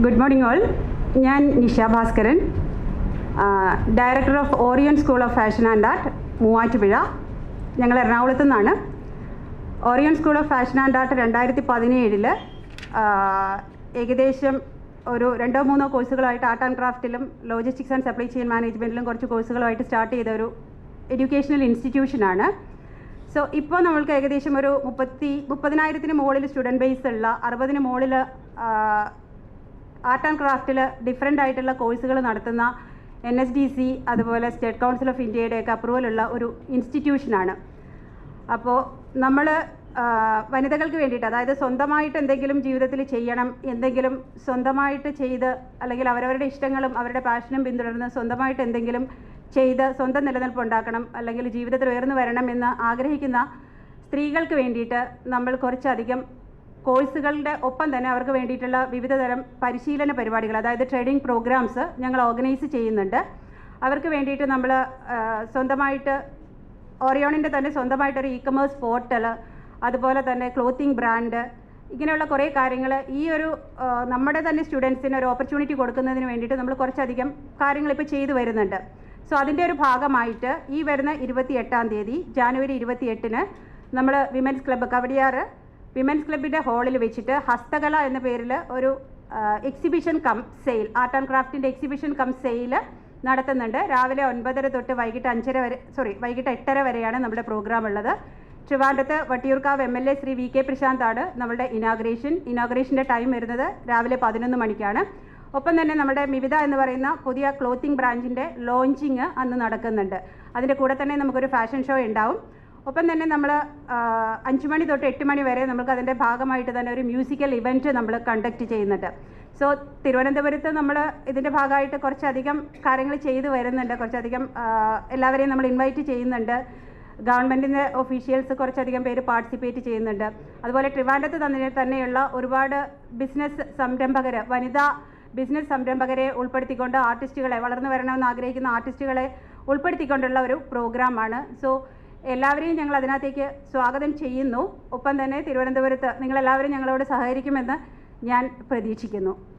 Good morning all. ഞാൻ Nisha Bhaskaran, director of Orion school of fashion and art, Muvattupuzha. ഞങ്ങൾ എറണാകുളത്തു നിന്നാണ്. Orion school of fashion and art 2017 ഏകദേശം ഒരു 2-3 കോഴ്സുകളായിട്ട് ആർട്ട് ആൻഡ് ക്രാഫ്റ്റിലും ലോജിസ്റ്റിക്സ് ആൻഡ് സപ്ലൈ ചെയിൻ മാനേജ്മെൻറ്റിലും കുറച്ച് കോഴ്സുകളുമായിട്ട് സ്റ്റാർട്ട് ചെയ്ത ഒരു എഡ്യൂക്കേഷണൽ ഇൻസ്റ്റിറ്റ്യൂഷനാണ്. സോ ഇപ്പോൾ നമ്മൾക്ക് ഏകദേശം ഒരു 30,000-ന് മുകളിൽ സ്റ്റുഡൻറ്റ് ബേസ് ഉള്ള 60-ന് മുകളിൽ ആർട്ട് ആൻഡ് ക്രാഫ്റ്റിൽ ഡിഫറെൻ്റ് ആയിട്ടുള്ള കോഴ്സുകൾ നടത്തുന്ന NSDC അതുപോലെ സ്റ്റേറ്റ് കൗൺസിൽ ഓഫ് ഇന്ത്യയുടെയൊക്കെ അപ്രൂവലുള്ള ഒരു ഇൻസ്റ്റിറ്റ്യൂഷനാണ്. അപ്പോൾ നമ്മൾ വനിതകൾക്ക് വേണ്ടിയിട്ട്, അതായത് സ്വന്തമായിട്ട് എന്തെങ്കിലും ജീവിതത്തിൽ ചെയ്യണം, എന്തെങ്കിലും സ്വന്തമായിട്ട് ചെയ്ത്, അല്ലെങ്കിൽ അവരവരുടെ ഇഷ്ടങ്ങളും അവരുടെ പാഷനും പിന്തുടർന്ന് സ്വന്തമായിട്ട് എന്തെങ്കിലും ചെയ്ത് സ്വന്തം നിലനിൽപ്പ് ഉണ്ടാക്കണം, അല്ലെങ്കിൽ ജീവിതത്തിൽ ഉയർന്നു വരണം എന്ന് ആഗ്രഹിക്കുന്ന സ്ത്രീകൾക്ക് വേണ്ടിയിട്ട് നമ്മൾ കുറച്ചധികം കോഴ്സുകളുടെ ഒപ്പം തന്നെ അവർക്ക് വേണ്ടിയിട്ടുള്ള വിവിധതരം പരിശീലന പരിപാടികൾ, അതായത് ട്രെയിനിങ് പ്രോഗ്രാംസ് ഞങ്ങൾ ഓർഗനൈസ് ചെയ്യുന്നുണ്ട്. അവർക്ക് വേണ്ടിയിട്ട് നമ്മൾ സ്വന്തമായിട്ട് ഓറിയോണിൻ്റെ തന്നെ സ്വന്തമായിട്ടൊരു ഇ-കൊമേഴ്സ് പോർട്ടൽ, അതുപോലെ തന്നെ ക്ലോത്തിങ് ബ്രാൻഡ്, ഇങ്ങനെയുള്ള കുറേ കാര്യങ്ങൾ ഈ ഒരു നമ്മുടെ തന്നെ സ്റ്റുഡൻസിന് ഒരു ഓപ്പർച്യൂണിറ്റി കൊടുക്കുന്നതിന് വേണ്ടിയിട്ട് നമ്മൾ കുറച്ചധികം കാര്യങ്ങൾ ഇപ്പോൾ ചെയ്തു വരുന്നുണ്ട്. സോ അതിൻ്റെ ഒരു ഭാഗമായിട്ട് ഈ വരുന്ന 28-ാം തീയതി ജാനുവരി 28-ന് നമ്മൾ വിമൻസ് ക്ലബ്ബ് കവടിയാർ വിമൻസ് ക്ലബിൻ്റെ ഹാളിൽ വെച്ചിട്ട് ഹസ്തകല എന്ന പേരിൽ ഒരു exhibition cum sale, art and ക്രാഫ്റ്റിൻ്റെ എക്സിബിഷൻ കം സെയിൽ നടത്തുന്നുണ്ട്. രാവിലെ 9:30 തൊട്ട് വൈകിട്ട് 8:30 വരെയാണ് നമ്മുടെ പ്രോഗ്രാം ഉള്ളത്. ട്രിവാൻഡ്രത്ത് വട്ടിയൂർക്കാവ് MLA ശ്രീ VK പ്രശാന്താണ് നമ്മളുടെ ഇനോഗ്രേഷൻ്റെ ടൈം വരുന്നത് രാവിലെ 11 മണിക്കാണ്. ഒപ്പം തന്നെ നമ്മുടെ മിവിത എന്ന് പറയുന്ന പുതിയ ക്ലോത്തിങ് ബ്രാഞ്ചിൻ്റെ ലോഞ്ചിങ് അന്ന് നടക്കുന്നുണ്ട്. അതിൻ്റെ കൂടെ തന്നെ നമുക്കൊരു ഫാഷൻ ഷോ ഉണ്ടാവും. ഒപ്പം തന്നെ നമ്മൾ 5 മണി തൊട്ട് 8 മണി വരെ നമുക്ക് അതിൻ്റെ ഭാഗമായിട്ട് തന്നെ ഒരു മ്യൂസിക്കൽ ഇവൻറ്റ് നമ്മൾ കണ്ടക്ട് ചെയ്യുന്നുണ്ട്. സോ തിരുവനന്തപുരത്ത് നമ്മൾ ഇതിൻ്റെ ഭാഗമായിട്ട് കുറച്ചധികം കാര്യങ്ങൾ ചെയ്തു വരുന്നുണ്ട്. കുറച്ചധികം എല്ലാവരെയും നമ്മൾ ഇൻവൈറ്റ് ചെയ്യുന്നുണ്ട്. ഗവൺമെൻറ്റിൻ്റെ ഒഫീഷ്യൽസ് കുറച്ചധികം പേര് പാർട്ടിസിപ്പേറ്റ് ചെയ്യുന്നുണ്ട്. അതുപോലെ ട്രിവാൻഡ്രത്ത് തന്നെയുള്ള ഒരുപാട് ബിസിനസ് സംരംഭകർ, വനിതാ ബിസിനസ് സംരംഭകരെ ഉൾപ്പെടുത്തിക്കൊണ്ട് ആർട്ടിസ്റ്റുകളെ, വളർന്നു വരണമെന്ന് ആഗ്രഹിക്കുന്ന ആർട്ടിസ്റ്റുകളെ ഉൾപ്പെടുത്തിക്കൊണ്ടുള്ള ഒരു പ്രോഗ്രാമാണ്. സോ എല്ലാവരെയും ഞങ്ങൾ അതിനകത്തേക്ക് സ്വാഗതം ചെയ്യുന്നു. ഒപ്പം തന്നെ തിരുവനന്തപുരത്ത് നിങ്ങളെല്ലാവരും ഞങ്ങളോട് സഹകരിക്കുമെന്ന് ഞാൻ പ്രതീക്ഷിക്കുന്നു.